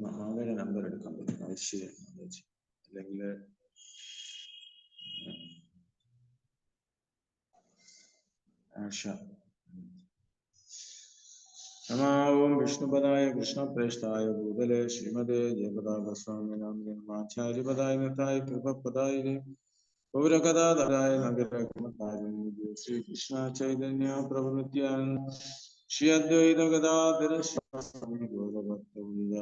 മാമയുടെ number എടുക്കാൻ പറ്റും ഐശ്വര്യ അല്ലെങ്കിൽ ആഷ. നമോം വിഷ്ണുപദായ കൃഷ്ണപ്രേഷ്ഠായ ഭൂതലേ ശ്രീമതേ ജയപതാകസ്വാമിനാചാര്യപദായ നതായ കൃപപദായ പൗരകഥാധരായ നഗരകുമാരി ശ്രീകൃഷ്ണ ചൈതന്യ പ്രഭു നിത്യാനന്ദ ശ്രീ അദ്വൈത ഗദാധര സ്വാമി ഗൗരഭക്തവൃന്ദ.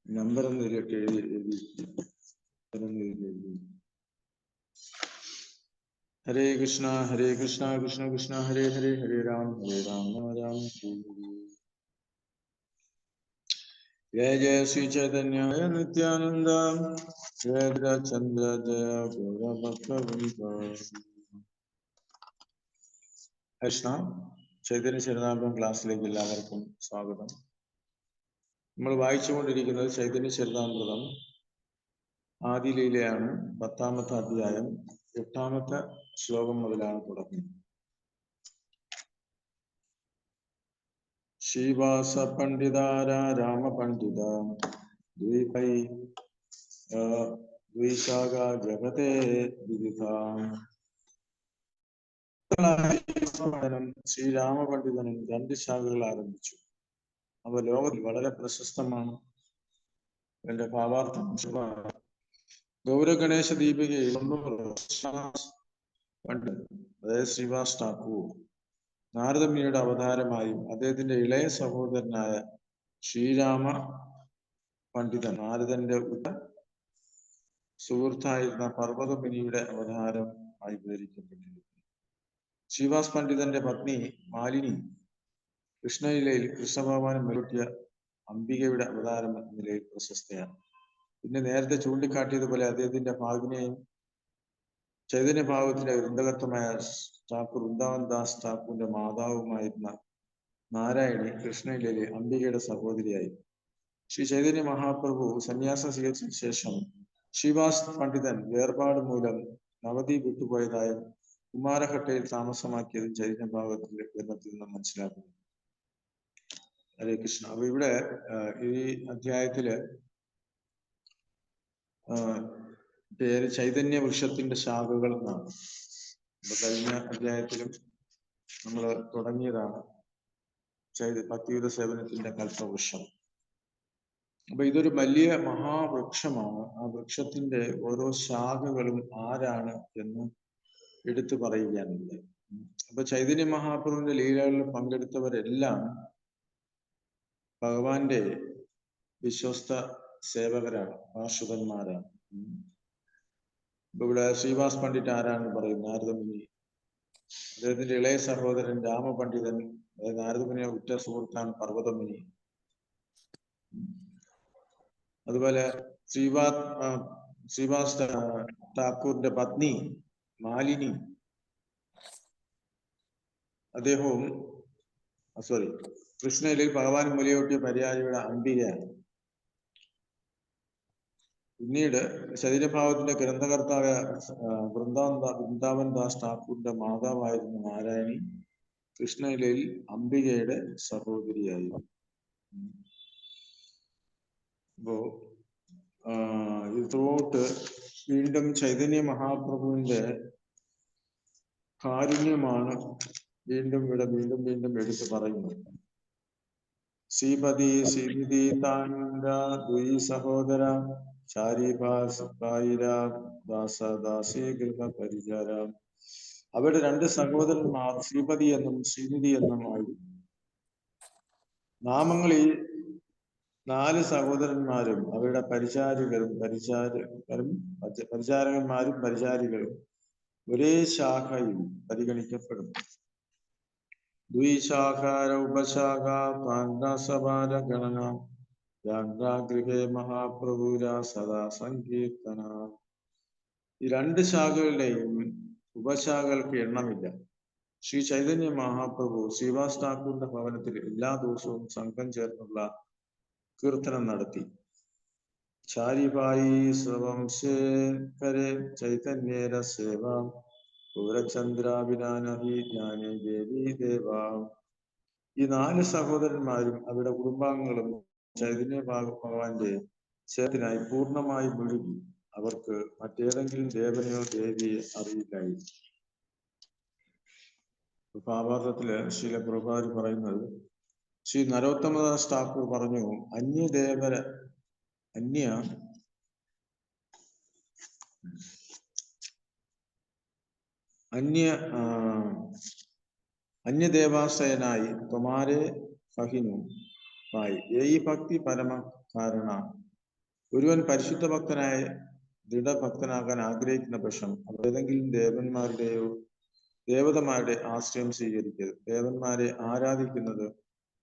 നമ്പർ ഒന്ന് എഴുതി. ഹരേ കൃഷ്ണ കൃഷ്ണ കൃഷ്ണ ഹരേ ഹരേ ഹരേ രാം രാം രാം. ജയ ജയ ശ്രീ ചൈതന്യ നിത്യാനന്ദ ജയ ചന്ദ്ര ജയ ഗൗരഭക്തവൃന്ദ. കൃഷ്ണ ചൈതന്യ ചരിതാമൃതം ക്ലാസ്സിലേക്ക് എല്ലാവർക്കും സ്വാഗതം. നമ്മൾ വായിച്ചുകൊണ്ടിരിക്കുന്നത് ചൈതന്യ ചരിതാമൃതം ആദി ലീലയാണ്. 10ാമത്തെ അധ്യായം 8ാമത്തെ ശ്ലോകം മുതലാണ് തുടങ്ങുന്നത്. ശ്രീവാസ പണ്ഡിതാര രാമ പണ്ഡിത ദ്വിശാഖ ജഗതേ വിദിത. ശ്രീരാമ പണ്ഡിതനും 2 ശാഖകൾ ആരംഭിച്ചു. അവ ലോകത്തിൽ വളരെ പ്രശസ്തമാണ്. എന്റെ ഭാവാർത്ഥം ഗൗരഗണേശ ദീപികയിൽ പണ്ഡിതൻ, അതായത് ശ്രീവാസ് ഠാക്കൂർ, നാരദമുനിയുടെ അവതാരമായും അദ്ദേഹത്തിന്റെ ഇളയ സഹോദരനായ ശ്രീരാമ പണ്ഡിതൻ നാരദന്റെ സുഹൃത്തായിരുന്ന പർവ്വതമുനിയുടെ അവതാരം ആയി വിവരിക്കപ്പെട്ടിരിക്കുന്നു. ശ്രീവാസ് പണ്ഡിതന്റെ പത്നി മാലിനി കൃഷ്ണലീലയിൽ കൃഷ്ണഭഗവാനെ മെരുട്ടിയ അംബികയുടെ അവതാരം എന്ന നിലയിൽ പ്രശസ്തയാണ്. പിന്നെ നേരത്തെ ചൂണ്ടിക്കാട്ടിയതുപോലെ അദ്ദേഹത്തിന്റെ ഭാഗിനെയും ചൈതന്യഭാവത്തിന്റെ വൃന്ദകത്വമായ ഠാക്കൂർ വൃന്ദാവൻ ദാസ് ഠാക്കൂറിന്റെ മാതാവുമായിരുന്ന നാരായണി കൃഷ്ണലീലയിൽ അംബികയുടെ സഹോദരിയായി. ശ്രീ ചൈതന്യ മഹാപ്രഭു സന്യാസം സ്വീകരിച്ചതിനു ശേഷം ശ്രീവാസ് പണ്ഡിതൻ വേർപാട് മൂലം നവദ്വീപ് വിട്ടുപോയതായും കുമാരഹട്ടയിൽ താമസമാക്കിയതും ചൈതന്യഭാവത്തിന്റെ ഗ്രന്ഥത്തിൽ നിന്ന് മനസ്സിലാക്കുന്നു. ഹരേ കൃഷ്ണ. അപ്പൊ ഇവിടെ ഈ അധ്യായത്തില് പേര് ചൈതന്യ വൃക്ഷത്തിന്റെ ശാഖകൾ എന്നാണ്. അപ്പൊ കഴിഞ്ഞ അധ്യായത്തിലും നമ്മൾ തുടങ്ങിയതാണ് ഭക്തിയുത സേവനത്തിന്റെ കൽപ്പവൃക്ഷം. അപ്പൊ ഇതൊരു വലിയ മഹാവൃക്ഷമാണ്. ആ വൃക്ഷത്തിന്റെ ഓരോ ശാഖകളും ആരാണ് എന്ന് എടുത്തു പറയുകയാണില്ല. അപ്പൊ ചൈതന്യ മഹാപ്രഭുവിന്റെ ലീലകളിൽ പങ്കെടുത്തവരെല്ലാം ഭഗവാന്റെ വിശ്വസ്ത സേവകരാണ്, ആശ്രിതന്മാരാണ്. ഇവിടെ ശ്രീവാസ് പണ്ഡിറ്റ് ആരാണെന്ന് പറയും? നാരദമുനി. അദ്ദേഹത്തിന്റെ ഇളയ സഹോദരൻ രാമപണ്ഡിതൻ, അതായത് നാരദമുനിയുടെ ഉറ്റ സുഹൃത്താണ് പർവ്വതമുനി. അതുപോലെ ശ്രീവാസ് ഠാക്കൂറിന്റെ പത്നി മാലിനി, അദ്ദേഹവും കൃഷ്ണലീലയിൽ ഭഗവാൻ മുലയൂട്ടിയ പരിയാരിയുടെ അംബികയാണ്. പിന്നീട് ശരീരഭാവത്തിന്റെ ഗ്രന്ഥകർത്താവായ വൃന്ദാവൻ ദാസ് ഠാക്കൂറിന്റെ മാതാവായിരുന്ന നാരായണി കൃഷ്ണലീലയിൽ അംബികയുടെ സഹോദരിയായി. അപ്പോ ഇതിലോട്ട് വീണ്ടും ചൈതന്യ മഹാപ്രഭുവിന്റെ കാരുണ്യമാണ് വീണ്ടും എടുത്തു പറയുന്നത്. ശ്രീപതി ശ്രീനിധി താൻഡ ദ്വി സഹോദര ദാസി ഗൃഹ പരിചാര. അവരുടെ 2 സഹോദരന്മാർ ശ്രീപതി എന്നും ശ്രീനിധി എന്നുമായിരുന്നു. നാമങ്ങളിൽ 4 സഹോദരന്മാരും അവരുടെ പരിചാരകന്മാരും പരിചാരികളും ഒരേ ശാഖയിൽ പരിഗണിക്കപ്പെടുന്നു. ദ്വിശാഖാര ഉപശാഖ പാണ്ഡസഭാര ഗണന ഗൃഹേ മഹാപ്രഭുര സദാ സങ്കീർത്തന. ഈ 2 ശാഖകളുടെയും ഉപശാഖകൾക്ക് എണ്ണമില്ല. ശ്രീ ചൈതന്യ മഹാപ്രഭു ശ്രീവാസ് ഠാക്കൂറിന്റെ ഭവനത്തിൽ എല്ലാ ദിവസവും സംഘം ചേർന്നുള്ള കീർത്തനം നടത്തി. ചാരിഭായി സ്വംശേഖരെ ചൈതന്യേര സേവ പൂരചന്ദ്രാഭിനാനഹി ജ്ഞാനേ ദേവി ദേവ. ഈ 4 സഹോദരന്മാരും അവരുടെ കുടുംബാംഗങ്ങളും ചൈതന്യ ഭഗവാന്റെ സേവത്തിനായി പൂർണ്ണമായി മുഴുകി. അവർക്ക് മറ്റേതെങ്കിലും ദേവനെയോ ദേവിയെ അറിയില്ലായിരുന്നു. ഭാവാർത്ഥത്തില് ശ്രീല പ്രഭുപാദ് പറയുന്നത്, ശ്രീ നരോത്തമദാസ് ഠാക്കൂർ പറഞ്ഞു, अन्यदेवाश्रयनाई तुम्हारे फहिनु पाई यही भक्ति परम कारण ഒരുവൻ പരിശുദ്ധ ഭക്തനായ ദൃഢഭക്തനാകാൻ ആഗ്രഹിക്കുന്ന പക്ഷം ഏതെങ്കിലും ദേവന്മാരുടെയോ ദേവതമാരുടെ ആശ്രയം സ്വീകരിക്കരുത്. ദേവന്മാരെ ആരാധിക്കുന്നത്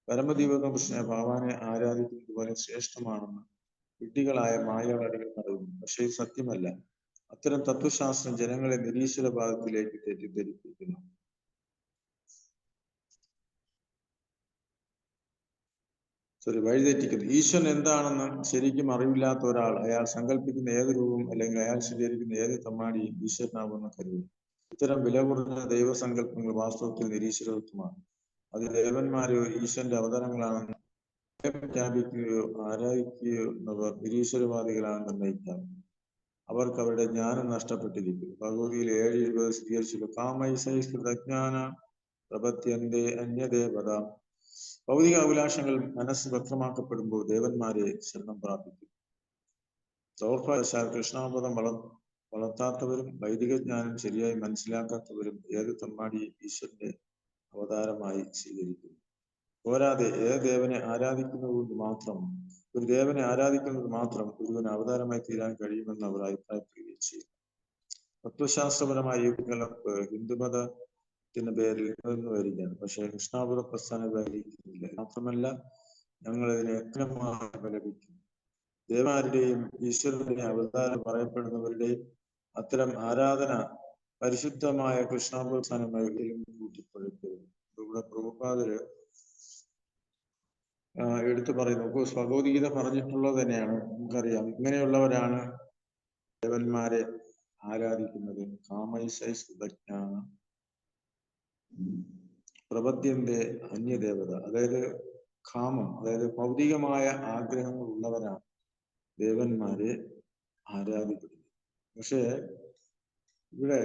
പരമദൈവകൃഷ്ണ ഭഗവാനെ ആരാധിക്കുന്നത് പോലെ ശ്രേഷ്ഠമാണെന്ന് വിഡ്ഢികളായ മായവാദികൾ പറയുന്നു. പക്ഷേ ഇത് സത്യമല്ല. അത്തരം തത്വശാസ്ത്രം ജനങ്ങളെ നിരീശ്വര ഭാഗത്തിലേക്ക് തെറ്റിദ്ധരിപ്പിക്കുന്നു. വഴിതെറ്റിക്കുന്നു. ഈശ്വരൻ എന്താണെന്ന് ശരിക്കും അറിവില്ലാത്ത ഒരാൾ അയാൾ സങ്കല്പിക്കുന്ന ഏത് രൂപം അല്ലെങ്കിൽ അയാൾ സ്വീകരിക്കുന്ന ഏത് തമ്മാടിയും ഈശ്വരനാകുമെന്ന് കരുതുന്നു. ഇത്തരം വില കുറഞ്ഞ ദൈവസങ്കല്പങ്ങൾ വാസ്തവത്തിൽ നിരീശ്വരത്വമാണ്. അത് ദേവന്മാരെയോ ഈശ്വരന്റെ അവതാരങ്ങളാണെന്ന് പ്രഖ്യാപിക്കുകയോ ആരാധിക്കുകയോ എന്നവർ നിരീശ്വരവാദികളാണെന്ന് നിർണ്ണയിക്കാം. അവർക്ക് അവരുടെ ജ്ഞാനം നഷ്ടപ്പെട്ടിരിക്കുന്നു. ഭഗവതിയിൽ 7:20 സ്ഥിരീകരിച്ചു, കാമൈസൈസ്കൃതജ്ഞാന പ്രപത്യന്തേ അന്യദേവത. ഭൗതിക അഭിലാഷങ്ങൾ മനസ്സ് വ്യക്തമാക്കപ്പെടുമ്പോൾ ദേവന്മാരെ ശരണം പ്രാപിക്കും. ദൗർഭാഗ്യവശാൽ കൃഷ്ണാപദം വളർത്താത്തവരും വൈദിക ജ്ഞാനം ശരിയായി മനസ്സിലാക്കാത്തവരും ഏത് തമ്മാടിയെ ഈശ്വരന്റെ അവതാരമായി സ്വീകരിക്കുന്നു. പോരാതെ ഒരു ദേവനെ ആരാധിക്കുന്നത് മാത്രം ഒരുവന് അവതാരമായി തീരാൻ കഴിയുമെന്ന് അവർ അഭിപ്രായപ്പെടുകയും ചെയ്യും. തത്വശാസ്ത്രപരമായ യുഗങ്ങൾക്ക് ഹിന്ദുമതത്തിന്റെ പേരിൽ നിന്ന് വരികയാണ്. പക്ഷേ കൃഷ്ണാപുര പ്രസ്ഥാനം വരിക്കുന്നില്ല. മാത്രമല്ല, ഞങ്ങൾ ഇതിനെ അക്രമമായി അപലപിക്കും. ദേവന്മാരുടെയും ഈശ്വരന്റെ അവതാരം പറയപ്പെടുന്നവരുടെയും അത്തരം ആരാധന പരിശുദ്ധമായ കൃഷ്ണാപുര പ്രസ്ഥാനമായി കൂട്ടിപ്പഴുക്കരുത്. ഇവിടെ പ്രഭുപാദര് എടുത്തു പറയുന്നു. ഭഗവത്ഗീത പറഞ്ഞിട്ടുള്ളത് തന്നെയാണ്. നമുക്കറിയാം, ഇങ്ങനെയുള്ളവരാണ് ദേവന്മാരെ ആരാധിക്കുന്നത്. കാമൈസൈസ്കൃതജ്ഞാന പ്രപദ്യന്റെ അന്യദേവത. അതായത് കാമം, അതായത് ഭൗതികമായ ആഗ്രഹങ്ങൾ ഉള്ളവരാണ് ദേവന്മാരെ ആരാധിക്കുന്നത്. പക്ഷേ ഇവിടെ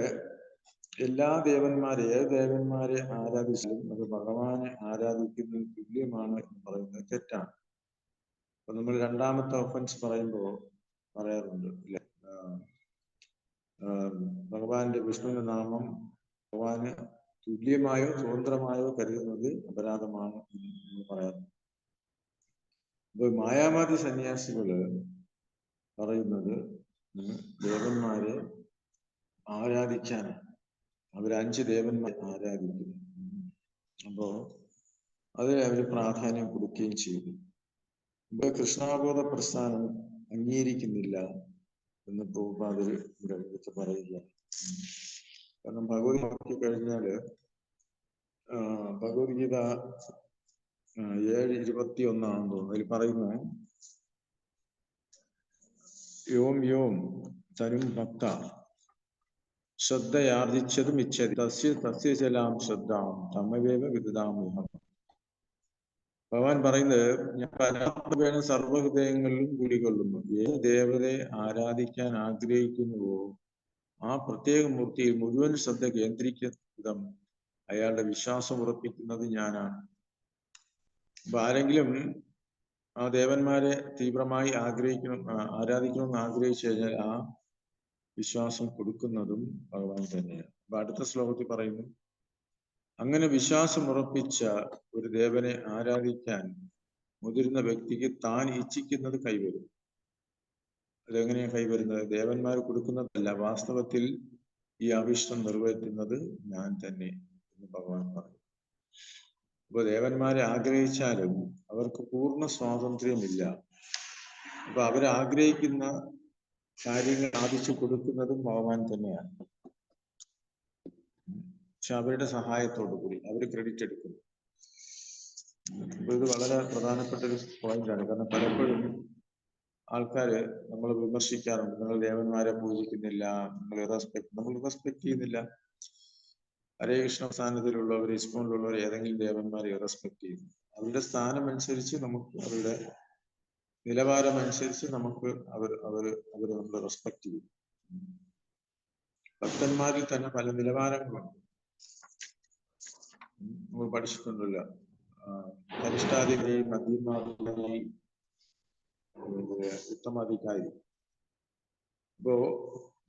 എല്ലാ ഏത് ദേവന്മാരെ ആരാധിച്ചാലും അത് ഭഗവാനെ ആരാധിക്കുന്നതിന് തുല്യമാണ് എന്ന് പറയുന്നത് തെറ്റാണ്. അപ്പൊ നമ്മൾ രണ്ടാമത്തെ ഒഫൻസ് പറയുമ്പോൾ പറയാറുണ്ട്, ഇല്ലേ, ഭഗവാന്റെ വിഷ്ണുവിന്റെ നാമം ഭഗവാന് തുല്യമായോ സ്വതന്ത്രമായോ കരുതുന്നത് അപരാധമാണ് എന്ന് പറയാറുണ്ട്. അപ്പൊ മായാവാദി സന്യാസികള് പറയുന്നത് ദേവന്മാരെ ആരാധിക്കാനാണ്. അവർ 5 ദേവന്മാരെ ആരാധിക്കുന്നു. അപ്പോ അതിന് അവർ പ്രാധാന്യം കൊടുക്കുകയും ചെയ്തു. ഇപ്പൊ കൃഷ്ണാബോധ പ്രസ്ഥാനം അംഗീകരിക്കുന്നില്ല എന്ന് പ്രഭുപാദര് ഇവിടെ എടുത്ത് പറയുക. കാരണം ഭഗവത്ഗീത നോക്കി കഴിഞ്ഞാല് ഭഗവത്ഗീത 7:21 തോന്നുന്നു. അതിൽ പറയുന്നു, യോം യോം തനും ഭക്ത ശ്രദ്ധയാർജിച്ചതും ഇച്ഛതി തസ്യചലാം ശ്രദ്ധാം തമവേവ വിദാമ്യഹം. ഭഗവാൻ പറയുന്നത്, ഞാൻ പരമാത്മവേണ സർവ്വഹൃദയങ്ങളിലും കുടികൊള്ളുന്നു. ഏത് ദേവതയെ ആരാധിക്കാൻ ആഗ്രഹിക്കുന്നുവോ ആ പ്രത്യേക മൂർത്തിയിൽ മുഴുവൻ ശ്രദ്ധ കേന്ദ്രീകൃതം അയാളുടെ വിശ്വാസം ഉറപ്പിക്കുന്നത് ഞാനാണ്. അപ്പൊ ആരെങ്കിലും ആ ദേവന്മാരെ തീവ്രമായി ആരാധിക്കണമെന്ന് ആഗ്രഹിച്ചു കഴിഞ്ഞാൽ ആ വിശ്വാസം കൊടുക്കുന്നതും ഭഗവാൻ തന്നെയാണ്. അപ്പൊ അടുത്ത ശ്ലോകത്തിൽ പറയുന്നു, അങ്ങനെ വിശ്വാസം ഉറപ്പിച്ച ഒരു ദേവനെ ആരാധിക്കാൻ മുതിരുന്ന വ്യക്തിക്ക് താൻ ഇച്ഛിക്കുന്നത് കൈവരും. അതെങ്ങനെയാണ് കൈവരുന്നത്? ദേവന്മാർ കൊടുക്കുന്നതല്ല, വാസ്തവത്തിൽ ഈ അഭിഷ്ടം നിറവേറ്റുന്നത് ഞാൻ തന്നെ എന്ന് ഭഗവാൻ പറയും. അപ്പൊ ദേവന്മാരെ ആഗ്രഹിച്ചാലും അവർക്ക് പൂർണ്ണ സ്വാതന്ത്ര്യമില്ല. അപ്പൊ അവരാഗ്രഹിക്കുന്ന കാര്യങ്ങൾ സാധിച്ചു കൊടുക്കുന്നതും ഭഗവാൻ തന്നെയാണ്. പക്ഷെ അവരുടെ സഹായത്തോടു കൂടി അവർ ക്രെഡിറ്റ് എടുക്കുന്നു. അപ്പൊ ഇത് വളരെ പ്രധാനപ്പെട്ട ഒരു പോയിന്റാണ്. കാരണം പലപ്പോഴും ആൾക്കാര് നമ്മൾ വിമർശിക്കാറുണ്ട്, നിങ്ങൾ ദേവന്മാരെ പൂജിക്കുന്നില്ല, നമ്മൾ റെസ്പെക്ട് ചെയ്യുന്നില്ല. ഹരേ കൃഷ്ണ സ്ഥാനത്തിലുള്ളവർ, ഇസ്കോണിലുള്ളവർ ഏതെങ്കിലും ദേവന്മാരെ റെസ്പെക്ട് ചെയ്യുന്നു. അവരുടെ സ്ഥാനം അനുസരിച്ച് നമുക്ക്, അവരുടെ നിലവാരം അനുസരിച്ച് നമുക്ക് അവര് നമ്മൾ റെസ്പെക്ട് ചെയ്യും. ഭക്തന്മാരിൽ തന്നെ പല നിലവാരങ്ങളുണ്ട്. നമ്മൾ പഠിച്ചിട്ടുണ്ടല്ലോ, കനിഷ്ഠാധികാരി, മധ്യമാധികാരി, ഉത്തമാധികാരി. ഇപ്പോ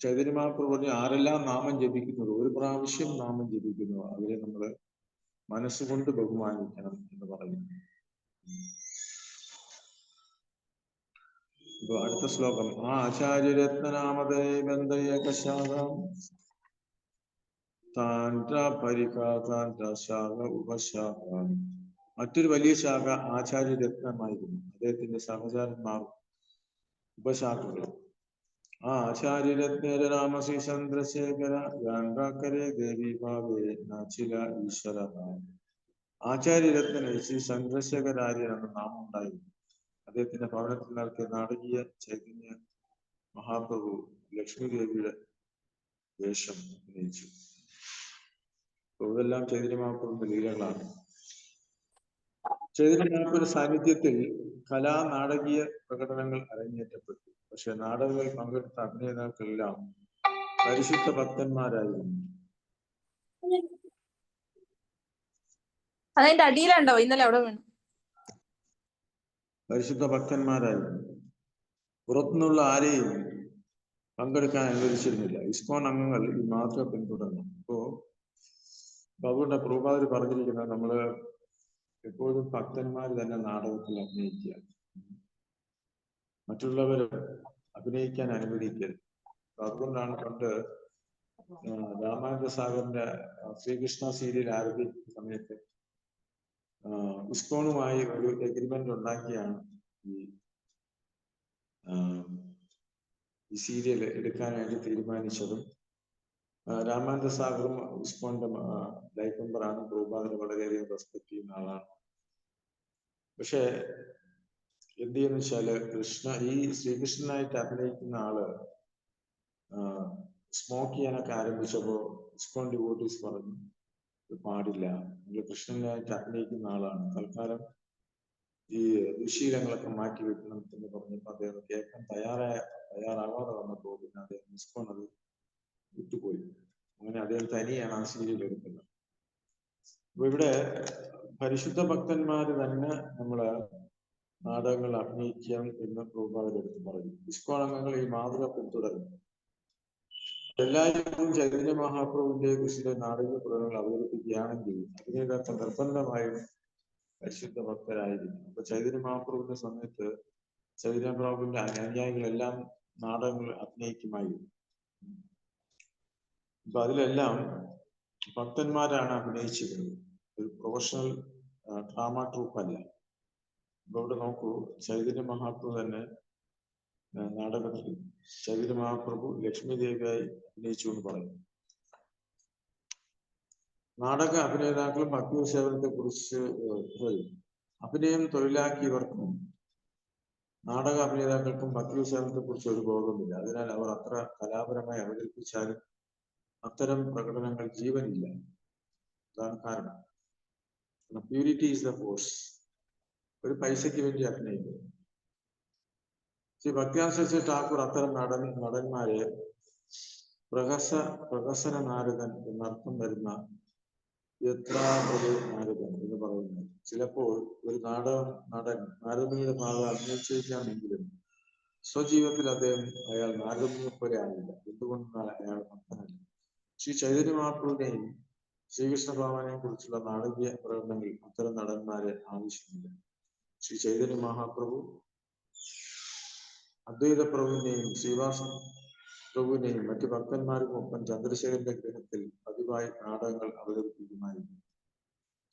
ചൈതന്യ മഹാപ്രഭു പറഞ്ഞു, ആരെല്ലാം നാമം ജപിക്കുന്നത്, ഒരു പ്രാവശ്യം നാമം ജപിക്കുന്നു, അവരെ നമ്മൾ മനസ്സുകൊണ്ട് ബഹുമാനിക്കണം എന്ന് പറയുന്നു. ഇപ്പൊ അടുത്ത ശ്ലോകം, ആ ആചാര്യരത്നനാമതേ ബന്ധയകശാഖം ശാഖ ഉപശാഖ. മറ്റൊരു വലിയ ശാഖ ആചാര്യരത്നമായിരുന്നു. അദ്ദേഹത്തിന്റെ സഹചാരന്മാർ ഉപശാഖകളും. ആ ആചാര്യരത്നേര രാമ ശ്രീ ചന്ദ്രശേഖര ഗാൻഡാക്കരെ ദേവി ഭാവേ നാച്ചില ഈശ്വര. ആചാര്യരത്ന ശ്രീ ചന്ദ്രശേഖരാര്യൻ എന്ന നാമം ഉണ്ടായിരുന്നു. അദ്ദേഹത്തിന്റെ ഭവനത്തിൽ നടത്തിയ നാടകീയ ചൈതന്യ മഹാപ്രഭു ലക്ഷ്മി ദേവിയുടെ വേഷം അഭിനയിച്ചു. ഇതെല്ലാം ചൈതന്യ മഹാപ്രഭുവിന്റെ ലീലകളാണ്. ചൈതന്യ മഹാപ്രഭുവിന്റെ സാന്നിധ്യത്തിൽ നാടകീയ പ്രകടനങ്ങൾ അരങ്ങേറ്റപ്പെട്ടു. പക്ഷെ നാടകങ്ങളിൽ പങ്കെടുത്ത അഭിനേതാക്കൾക്കെല്ലാം പരിശുദ്ധ ഭക്തന്മാരായിരുന്നു. അതിന്റെ അടിയിലുണ്ടോ ഇന്നലെ അവിടെ വേണം. പരിശുദ്ധ ഭക്തന്മാരായിരുന്നു. പുറത്തുനിന്നുള്ള ആരെയും പങ്കെടുക്കാൻ അനുവദിച്ചിരുന്നില്ല. ഇസ്കോൺ അംഗങ്ങൾ ഈ മാതൃക പിന്തുടർന്നു. ഇപ്പോ അതുകൊണ്ട് പ്രഭുപാദർ പറഞ്ഞിരിക്കുന്നത്, നമ്മള് എപ്പോഴും ഭക്തന്മാർ തന്നെ നാടകത്തിൽ അഭിനയിക്കുക, മറ്റുള്ളവർ അഭിനയിക്കാൻ അനുവദിക്കരുത്. അതുകൊണ്ടാണ് പണ്ട് രാമാനന്ദ സാഗറിന്റെ ശ്രീകൃഷ്ണ സീരിയൽ ആരംഭിക്കുന്ന സമയത്ത് ഇസ്കോണുമായി ഒരു എഗ്രിമെന്റ് ഉണ്ടാക്കിയാണ് ഈ സീരിയൽ എടുക്കാനായിട്ട് തീരുമാനിച്ചതും. രാമാനന്ദ സാഗറും ഇസ്കോണിന്റെ ലൈഫ് മെമ്പറാണ്. പ്രഭുപാദനെ വളരെയധികം റെസ്പെക്ട് ചെയ്യുന്ന ആളാണ്. പക്ഷെ എന്ത് ചെയ്യുന്ന വെച്ചാല്, ഈ ശ്രീകൃഷ്ണനായിട്ട് അഭിനയിക്കുന്ന ആള് സ്മോക്ക് ചെയ്യാനൊക്കെ ആരംഭിച്ചപ്പോ ഇസ്കോൺ ഡിവോട്ടീസ് പറഞ്ഞു, പാടില്ല, നിങ്ങൾ കൃഷ്ണനായിട്ട് അഭിനയിക്കുന്ന ആളാണ്, തൽക്കാലം ഈ ദുശീലങ്ങളൊക്കെ മാറ്റി വെക്കണം എന്ന് പറഞ്ഞപ്പോൾ അദ്ദേഹം കേൾക്കാൻ തയ്യാറാവാതെ വന്നപ്പോൾ പിന്നെ അദ്ദേഹം ഇസ്കോൺ അത് വിട്ടുപോയി. അങ്ങനെ അദ്ദേഹം തനിയാണ് ആ സീരിയൽ എടുക്കുന്നത്. അപ്പൊ ഇവിടെ പരിശുദ്ധ ഭക്തന്മാര് തന്നെ നമ്മള് നാടകങ്ങൾ അഭിനയിക്കാം എന്ന് പ്രഭുപാദർ എടുത്ത് പറഞ്ഞു. ഇസ്കോൺ അംഗങ്ങൾ ഈ മാതൃക പിന്തുടരുന്നു. എല്ലായ്പ്പോഴും ചൈതന്യ മഹാപ്രഭുവിന്റെ കൃഷിയുടെ നാടക പ്രകടനങ്ങൾ അവതരിപ്പിക്കുകയാണെങ്കിൽ അഭിനേതാക്കൾ നിർബന്ധമായും പരിശുദ്ധ ഭക്തരായിരിക്കും. അപ്പൊ ചൈതന്യ മഹാപ്രഭുവിന്റെ സമയത്ത് ചൈതന്യ മഹാപ്രഭുവിന്റെ അനുയായികളെല്ലാം നാടകങ്ങൾ അഭിനയിക്കുമായിരുന്നു. അപ്പൊ അതിലെല്ലാം ഭക്തന്മാരാണ് അഭിനയിച്ചിരുന്നത്. ഒരു പ്രൊഫഷണൽ ഡ്രാമ ട്രൂപ്പ് അല്ല. അപ്പൊ ഇവിടെ നോക്കൂ, ചൈതന്യ മഹാപ്രഭു തന്നെ നാടകത്തിൽ ചൈതന്യ മഹാപ്രഭു ലക്ഷ്മി ദേവിയായി അഭിനയിച്ചുകൊണ്ട് പറയുന്നു. നാടക അഭിനേതാക്കളും ഭക്തി സേവനത്തെ കുറിച്ച് അഭിനയം തൊഴിലാക്കിയവർക്കും നാടക അഭിനേതാക്കൾക്കും ഭക്തി സേവനത്തെ കുറിച്ച് ഒരു ബോധമില്ല. അതിനാൽ അവർ അത്ര കലാപരമായി അവതരിപ്പിച്ചാലും അത്തരം പ്രകടനങ്ങൾ ജീവനില്ല. അതാണ് കാരണം. Purity is the force. ഒരു പൈസയ്ക്ക് വേണ്ടി അഭിനയിക്കുന്നു. ശ്രീ ഭക്തിയാനന്ദ ഠാക്കൂർ അത്തരം നടന്മാരെ പ്രഹസന നാരദൻ എന്നർത്ഥം വരുന്ന ഒരു നാരദൻ എന്ന് പറയുന്നത്. ചിലപ്പോൾ ഒരു നടൻ നാരദമുനിയുടെ ഭാഗം അഭിനയിച്ചിരിക്കാമെങ്കിലും സ്വജീവിതത്തിൽ അയാൾ നാരദമുനിയെ പോലെ ആകില്ല. എന്തുകൊണ്ടാണ് അയാൾ ഭക്തനല്ല. ശ്രീ ചൈതന്യ മഹാപ്രഭുവിനെയും ശ്രീകൃഷ്ണ ഭഗവാനെയും കുറിച്ചുള്ള നാടകീയ പ്രകടനങ്ങളിൽ അത്തരം നടന്മാരെ ആവശ്യമില്ല. ശ്രീ ചൈതന്യ മഹാപ്രഭു അദ്വൈത പ്രഭുവിനെയും ശ്രീവാസ പ്രഭുവിനെയും മറ്റു ഭക്തന്മാർക്കൊപ്പം ചന്ദ്രശേഖരന്റെ ഗൃഹത്തിൽ പതിവായി നാടകങ്ങൾ അവതരിപ്പിക്കുമായിരുന്നു.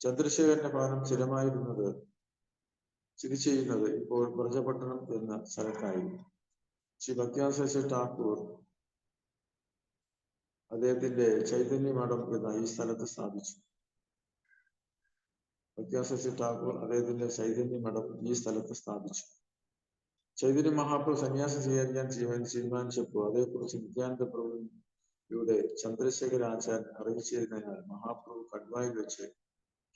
ചന്ദ്രശേഖരന്റെ ഭവനം സ്ഥിതി ചെയ്യുന്നത് ഇപ്പോൾ ബ്രജപട്ടണം എന്ന സ്ഥലത്തായിരുന്നു. ശ്രീ ഭക്തിയാനന്ദ ഠാക്കൂർ അദ്ദേഹത്തിന്റെ ചൈതന്യ മഠം എന്ന ഈ സ്ഥലത്ത് സ്ഥാപിച്ചു. ഭക്തിയാനന്ദ ഠാക്കൂർ അദ്ദേഹത്തിന്റെ ചൈതന്യ മഠം ഈ സ്ഥലത്ത് സ്ഥാപിച്ചു. ചൈതന്യ മഹാപ്രഭു സന്യാസം സ്വീകരിക്കാൻ തീരുമാനിച്ചപ്പോൾ അതേക്കുറിച്ച് നിത്യാനന്ദ പ്രഭു ഇവിടെ ചന്ദ്രശേഖരാചാര്യൻ അറിയിച്ചിരുന്നതിനാൽ മഹാപ്രഭു കഡ്വായിൽ വെച്ച്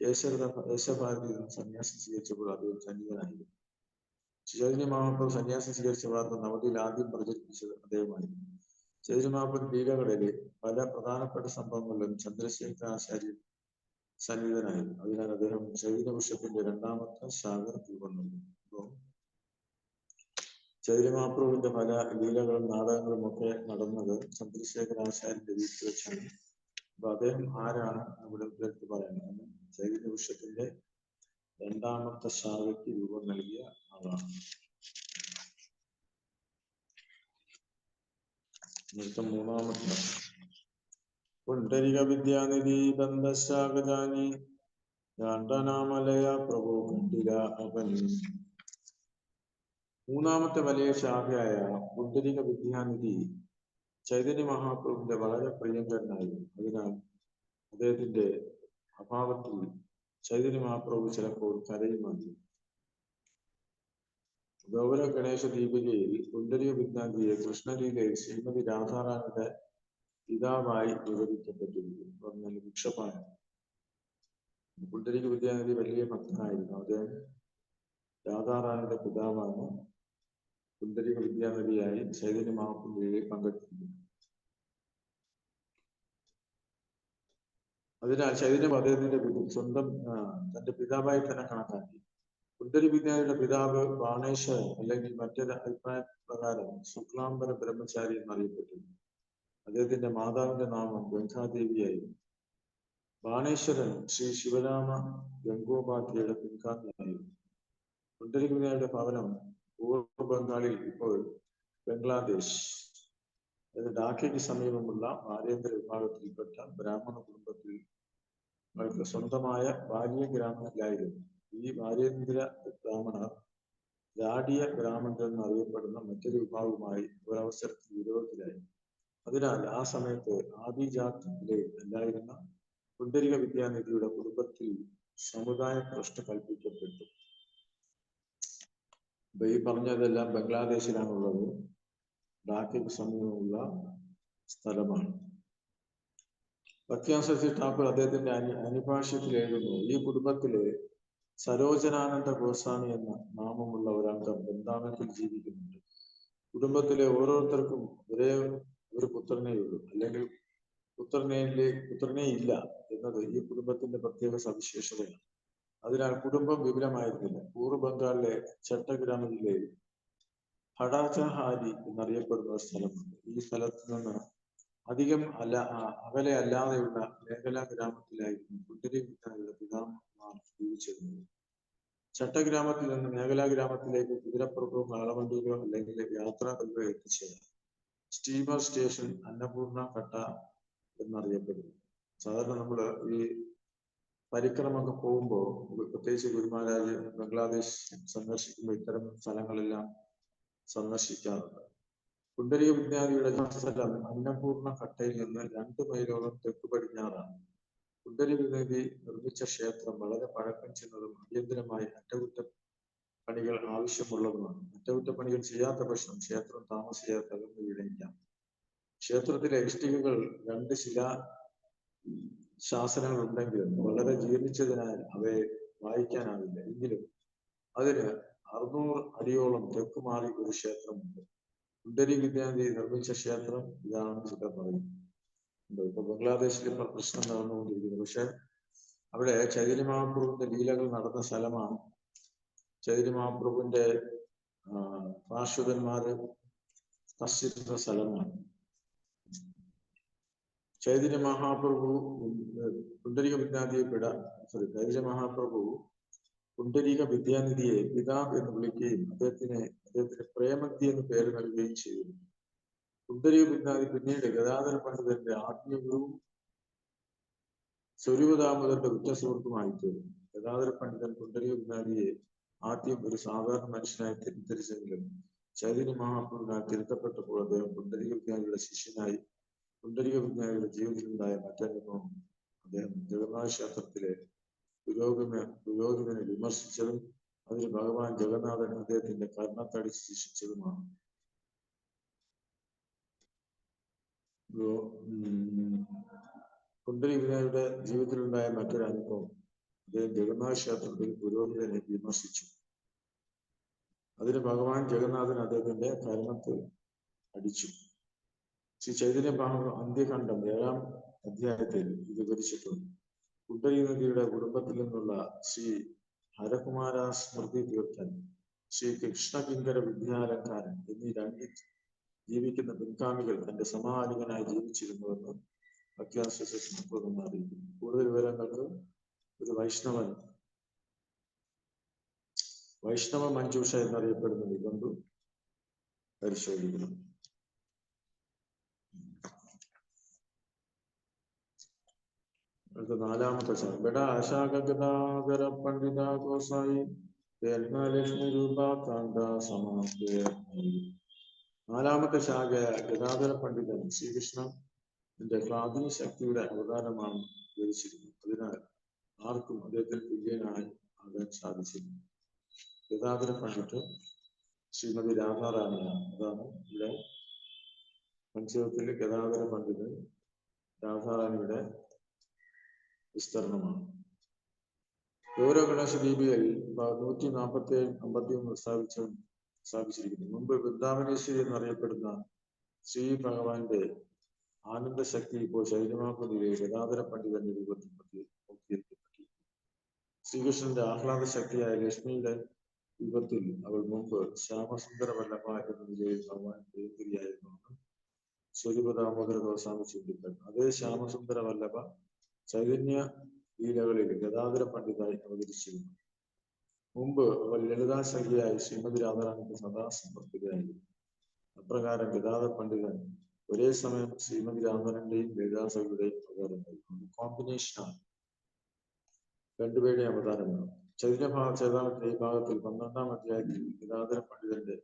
കേശഭാരതിയിൽ നിന്ന് സന്യാസം സ്വീകരിച്ചപ്പോൾ അദ്ദേഹം സന്നിധനായിരുന്നു. ചൈതന്യ മഹാപ്രഭു സന്യാസം സ്വീകരിച്ച വാർത്ത നവതിയിൽ ആദ്യം പ്രചരിപ്പിച്ചത് അദ്ദേഹമായിരുന്നു. ചൈതന്യ മഹാപ്രഭു ലീലകളിലെ പല പ്രധാനപ്പെട്ട സംഭവങ്ങളിലും ചന്ദ്രശേഖരാചാര്യൻ സന്നിധനായിരുന്നു. അതിനാൽ അദ്ദേഹം ചൈതന്യപുരുഷത്തിന്റെ രണ്ടാമത്തെ ശാഖ രൂപം നൽകി. അപ്പോൾ ചൈതന്യ മഹാപ്രഭുവിന്റെ പല ലീലകളും നാടകങ്ങളും ഒക്കെ നടന്നത് ചന്ദ്രശേഖരാചാര്യന്റെ വീട്ടിൽ വെച്ചാണ്. അപ്പൊ അദ്ദേഹം ആരാണ് ഇവിടെ എടുത്ത് പറയുന്നത്? ചൈതന്യപുരുഷത്തിന്റെ രണ്ടാമത്തെ ശാഖയ്ക്ക് രൂപം നൽകിയ ആളാണ്. മൂന്നാമത്തെ പുണ്ടരിക വിദ്യാനിധി ബന്ധശാഖജാനി ഗാണ്ഡനാമലയ പ്രഭു കണ്ടില അവനി. മൂന്നാമത്തെ വലിയ ശാഖയായ പുണ്ടരിക വിദ്യാനിധി ചൈതന്യ മഹാപ്രഭുവിന്റെ വളരെ പ്രിയങ്കരനായിരുന്നു. അതിനാൽ അദ്ദേഹത്തിന്റെ അഭാവത്തിൽ ചൈതന്യ മഹാപ്രഭു ചിലപ്പോൾ കരയുമായിരുന്നു. ഗൗര ഗണേശ ദീപികയിൽ പുണ്ടരിക വിദ്യാനിധിയെ കൃഷ്ണലീലയിൽ ശ്രീമതി രാധാറാണിയുടെ പിതാവായി വിവരിക്കപ്പെട്ടിരിക്കുന്നു. പറഞ്ഞാൽ വൃക്ഷപായൻ. പുണ്ടരിക വിദ്യാനിധി വലിയ ഭക്തനായിരുന്നു. അദ്ദേഹം രാധാറാണിയുടെ പിതാവാണ്. പുണ്ടരിക വിദ്യാനിധിയായി ചൈതന്യ മഹാപ്രഭുവിൽ പങ്കെടുത്തിരുന്നു. അതിനാൽ ചൈതന്യ അദ്ദേഹത്തിന്റെ സ്വന്തം തന്റെ പിതാവായി തന്നെ കണക്കാക്കി. പുണ്ടരി വിദ്യാനിധിയുടെ പിതാവ് ബാണേശ്വരൻ അല്ലെങ്കിൽ മറ്റൊരു അഭിപ്രായ പ്രകാരം ശുക്ലാംബര ബ്രഹ്മചാരി എന്നറിയപ്പെട്ടിരുന്നു. അദ്ദേഹത്തിന്റെ മാതാവിന്റെ നാമം ഗംഗാദേവിയായിരുന്നു. ബാണേശ്വരൻ ശ്രീ ശിവരാമ ഗംഗോപാധ്യയുടെ പിൻഗാമിയായിരുന്നു. പുണ്ടരി വിദ്യാനിധിയുടെ ഭവനം പൂർവ്വ ബംഗാളിൽ ഇപ്പോൾ ബംഗ്ലാദേശ് ഢാക്കയ്ക്ക് സമീപമുള്ള വാര്യേന്ദ്ര വിഭാഗത്തിൽപ്പെട്ട ബ്രാഹ്മണ കുടുംബത്തിൽ സ്വന്തമായ വാര്യ ഗ്രാമത്തിലായിരുന്നു. ഈ വാര്യേന്ദ്ര ബ്രാഹ്മണർ ജാഡിയ ബ്രാഹ്മണർ എന്നറിയപ്പെടുന്ന മറ്റൊരു വിഭാഗവുമായി ഒരവസരത്തിൽ വിരോധത്തിലായി. അതിനാൽ ആ സമയത്ത് ആദിജാതത്തിലെ അല്ലായിരുന്ന പുണ്ടരിക വിദ്യാനിധിയുടെ കുടുംബത്തിൽ സമുദായ ഭ്രഷ്ട കൽപ്പിക്കപ്പെട്ടു. ഈ പറഞ്ഞതെല്ലാം ബംഗ്ലാദേശിലാണുള്ളത്. ഢാക്കയ്ക്ക് സമീപമുള്ള സ്ഥലമാണ്. ഭക്തിയാസക്തി ഠാക്കൂർ അദ്ദേഹത്തിന്റെ അനുഭാഷ്യത്തിൽ എഴുതുന്നു, ഈ കുടുംബത്തിലെ സരോജനാനന്ദ ഗോസ്വാമി എന്ന നാമമുള്ള ഒരംഗം വൃന്ദാവനത്തിൽ ജീവിക്കുന്നുണ്ട്. കുടുംബത്തിലെ ഓരോരുത്തർക്കും ഒരേ ഒരു പുത്രനേ ഉള്ളൂ, അല്ലെങ്കിൽ പുത്രനേ ഇല്ല എന്നത് ഈ കുടുംബത്തിന്റെ പ്രത്യേക സവിശേഷതയാണ്. അതിനാൽ കുടുംബം വിപുലമായിരുന്നില്ല. പൂർവ്വ ബംഗാളിലെ ചട്ടഗ്രാമ ജില്ലയിൽ ഹഡാചഹാരി എന്നറിയപ്പെടുന്ന ഒരു സ്ഥലമുണ്ട്. ഈ സ്ഥലത്ത് നിന്ന് അധികം അകലെ അല്ലാതെയുള്ള മേഖലാ ഗ്രാമത്തിലായിരുന്നു പുണ്ടരി വിദ്യാനിധിയുടെ പിതാമഹന്മാർ ജീവിച്ചിരുന്നത്. ചട്ടഗ്രാമത്തിൽ നിന്ന് മേഖലാ ഗ്രാമത്തിലേക്ക് കുതിരപ്പുറത്തോ കാളവണ്ടിയിലോ അല്ലെങ്കിൽ യാത്രാക്കല്ലോ എത്തിച്ചേരാം. സ്റ്റീമർ സ്റ്റേഷൻ അന്നപൂർണ കട്ട എന്നറിയപ്പെടുന്നു. സാധാരണ നമ്മള് ഈ പരിക്രമൊക്കെ പോകുമ്പോൾ, പ്രത്യേകിച്ച് ഗുരുമഹാരാജ് ബംഗ്ലാദേശ് സന്ദർശിക്കുമ്പോൾ ഇത്തരം സ്ഥലങ്ങളെല്ലാം സന്ദർശിക്കാറുണ്ട്. പുണ്ടരിക വിദ്യാനിധിയുടെ സ്ഥലം അന്നപൂർണ കട്ടയിൽ നിന്ന് 2 മൈലോളം തെക്ക് പടിഞ്ഞാറാണ്. പുണ്ടരിക വിദ്യാനിധി നിർമ്മിച്ച ക്ഷേത്രം വളരെ പഴക്കം ചെന്നതും അടിയന്തരമായി അറ്റകുറ്റപ്പണികൾ ആവശ്യമുള്ളതുമാണ്. അറ്റകുറ്റപ്പണികൾ ചെയ്യാത്ത പക്ഷം ക്ഷേത്രം താമസിയാതെ തകർന്നു വീഴേക്കാം. ക്ഷേത്രത്തിലെ ഇഷ്ടികകൾ 2 ശാസനങ്ങൾ ഉണ്ടെങ്കിലും വളരെ ജീർണിച്ചതിനാൽ അവയെ വായിക്കാനാവില്ല. എങ്കിലും അതിന് 600 അടിയോളം തെക്ക് മാറി ഒരു ക്ഷേത്രമുണ്ട്. പുണ്ടരി വിദ്യാനിധി നിർമ്മിച്ച ക്ഷേത്രം ഇതാണെന്ന് ചിലർ പറയുന്നു. ഇപ്പൊ ബംഗ്ലാദേശിൽ ഇപ്പൊ പ്രശ്നം നടന്നുകൊണ്ടിരിക്കുന്നു. പക്ഷെ അവിടെ ചൈതന്യ മഹാപ്രഭുവിന്റെ ലീലകൾ നടന്ന സ്ഥലമാണ്. ചൈതന്യ മഹാപ്രഭുവിന്റെ പാർശ്വതന്മാര് സ്പർശിക്കുന്ന സ്ഥലമാണ്. ചൈതന്യ മഹാപ്രഭു പുണ്ടരിക വിദ്യാനിധിയെ ചൈതന്യ മഹാപ്രഭു പുണ്ടരിക വിദ്യാനിധിയെ പിതാവ് എന്ന് വിളിക്കുകയും അദ്ദേഹത്തിന് പ്രേമത്തി എന്ന് പേര് നൽകുകയും ചെയ്തു. പുണ്ടരിക വിദ്യാനിധി പിന്നീട് ഗദാധര പണ്ഡിതന്റെ ആത്മീയവും സ്വരൂപദാമോദരന്റെ ഉറ്റ സുഹൃത്തുമായി തീർന്നു. ഗദാധര പണ്ഡിതൻ പുണ്ടരിക വിദ്യാനിധിയെ ആദ്യം ഒരു സാധാരണ മനുഷ്യനായി തെറ്റിദ്ധരിച്ചെങ്കിലും ചൈതന്യ മഹാപ്രഭുവിനാൽ തിരുത്തപ്പെട്ടപ്പോൾ അദ്ദേഹം പുണ്ടരിക വിദ്യാനിധിയുടെ ശിഷ്യനായി. പുണ്ടരിക വിദ്യാനിധിയുടെ ജീവിതത്തിലുണ്ടായ മറ്റനുഭവം അദ്ദേഹം ജഗന്നാഥ ക്ഷേത്രത്തിലെ പുരോഹിതനെ വിമർശിച്ചതും അതിന് ഭഗവാൻ ജഗന്നാഥൻ അദ്ദേഹത്തിന്റെ കർണത്തടിച്ച് ശിക്ഷിച്ചതുമാണ്. കുണ്ടലികയുടെ ജീവിതത്തിലുണ്ടായ മറ്റൊരു അനുഭവം, അദ്ദേഹം ജഗന്നാഥ ക്ഷേത്രത്തിൽ പുരോഹിതനെ വിമർശിച്ചു. അതിന് ഭഗവാൻ ജഗന്നാഥൻ അദ്ദേഹത്തിന്റെ കരണത്തിൽ അടിച്ചു. ശ്രീ ചൈതന്യ അന്ത്യഖണ്ഡം 7-ാം അധ്യായത്തിൽ ഇത് വിവരിച്ചിട്ടുണ്ട്. കുണ്ടലിക നദിയുടെ കുടുംബത്തിൽ നിന്നുള്ള ശ്രീ ഹരകുമാര സ്മൃതി തീർത്ഥൻ, ശ്രീ കൃഷ്ണകിങ്കര വിദ്യാലങ്കാരൻ എന്നീ 2 ജീവിക്കുന്ന പിൻഗാമികൾ തന്റെ സമാഹാരികനായി ജീവിച്ചിരുന്നുവെന്ന് അറിയിക്കുന്നു. കൂടുതൽ വിവരങ്ങൾക്ക് ഒരു വൈഷ്ണവ മഞ്ജൂഷ എന്നറിയപ്പെടുന്ന നിബന്ധു പരിശോധിക്കണം. അടുത്ത 4-ാമത്തെ ബഡ ആശാഗദാഗര പണ്ഡിത ഗോസായി ലക്ഷ്മി രൂപ കാന്ത സമാപ്തേ. 4-ാമത്തെ ശാഖ ഗദാധര പണ്ഡിതൻ ശ്രീകൃഷ്ണന്റെ ക്ലാദിനി ശക്തിയുടെ അവതാരമാണ് വിവരിച്ചിരുന്നത്. അതിനാൽ ആർക്കും അദ്ദേഹത്തിന് തുല്യനായി ആകാൻ സാധിച്ചില്ല. ഗദാധര പണ്ഡിറ്റ് ശ്രീമതി രാധാറാണിയാണ്. അതാണ് ഇവിടെ പഞ്ചകത്തിലെ ഗദാധര പണ്ഡിതൻ രാധാറാണിയുടെ വിസ്തരണമാണ്. ഓരോ ഗണേശ ദീപികയിൽ 147-51 സ്ഥാപിച്ചിരിക്കുന്നു. മുമ്പ് വൃന്ദാവനേശ്വരി എന്നറിയപ്പെടുന്ന ശ്രീ ഭഗവാന്റെ ആനന്ദശക്തി ഇപ്പോൾ ശൈലമാകുന്നതിലെ ഗദാധര പണ്ഡിതന്റെ രൂപത്തിൽ നോക്കിയിരിക്കപ്പെട്ടു. ശ്രീകൃഷ്ണന്റെ ആഹ്ലാദ ശക്തിയായ ലക്ഷ്മിയുടെ രൂപത്തിൽ അവൾ മുമ്പ് ശ്യാമസുന്ദര വല്ലഭ എന്ന നിലയിൽ ഭഗവാൻ പ്രിയങ്കരിയായിരുന്നുവെന്ന് സ്വരൂപ ദാമോദര ഗോസ്വാമി ചൂണ്ടിക്കാട്ടി. അതേ ശ്യാമസുന്ദര വല്ലഭ ചൈതന്യ ലീലകളിൽ ഗദാധര പണ്ഡിതായി അവതരിച്ചിരുന്നു. മുമ്പ് അവൾ ലളിതാസഖിയായി ശ്രീമതി രാധാറാണിക്ക് സദാ സമർപ്പിതയായിരുന്നു. അപ്രകാരം ഗദാധര പണ്ഡിതൻ ഒരേ സമയം ശ്രീമതി രാധാറിന്റെയും ലളിതാസഖിയുടെയും അവതാരമായിരുന്നു. കോമ്പിനേഷനാണ് രണ്ടുപേരുടെയും അവതാരമാണ്. ചൈതന്യഭാഗത്തെ ഈ ഭാഗത്തിൽ 12-ാം അധ്യായത്തിൽ ഗദാധര പണ്ഡിതന്റെ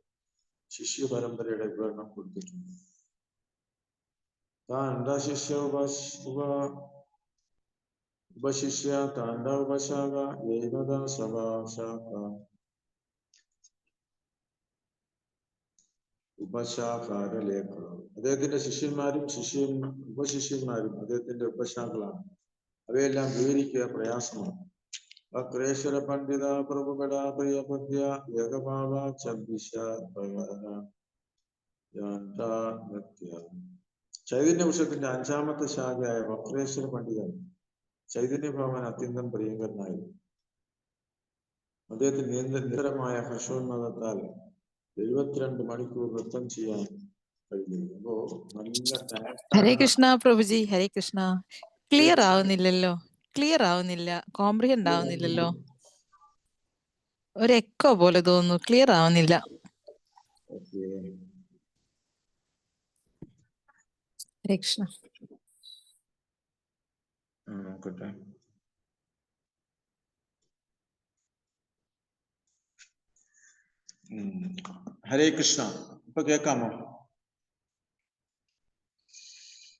ശിഷ്യ പരമ്പരയുടെ വിവരണം കൊടുത്തിട്ടുണ്ട്. ഉപശിഷ്യ താണ്ഡ ഉപശാഖ ഏകദ സഭാശാഖ ഉപശാഖാര ലേഖകൾ. അദ്ദേഹത്തിന്റെ ശിഷ്യന്മാരും ഉപശിഷ്യന്മാരും അദ്ദേഹത്തിന്റെ ഉപശാഖകളാണ്. അവയെല്ലാം വിവരിക്കുക പ്രയാസമാണ്. വക്രേശ്വര പണ്ഡിത പ്രഭുപട പ്രിയപദ്യ ഏകഭാവ ചബ്ബിശ ചൈതന്യ വൃക്ഷത്തിന്റെ 5-ാമത്തെ ശാഖയായ വക്രേശ്വര പണ്ഡിതൻ ചൈതന്യഭാവൻ അത്യന്തം പ്രിയങ്കരനായിരുന്നു. അദ്ദേഹത്തിന് നിരന്തരമായ ഹർഷോന്മാദത്താൽ 72 മണിക്കൂർ നൃത്തം ചെയ്യാൻ കഴിഞ്ഞിരുന്നു. അപ്പോ നല്ല ഹരേ കൃഷ്ണ പ്രഭുജി, ഹരേ കൃഷ്ണ. ക്ലിയർ ആവുന്നില്ല, കോംപ്രിഹെൻഡ് ആവുന്നില്ലല്ലോ. ഒരു എക്കോ പോലെ തോന്നുന്നു, ക്ലിയർ ആവുന്നില്ല. ഹരേ കൃഷ്ണ. നോക്കട്ടെ. ഹരേ കൃഷ്ണ. ഇപ്പൊ കേൾക്കാമോ?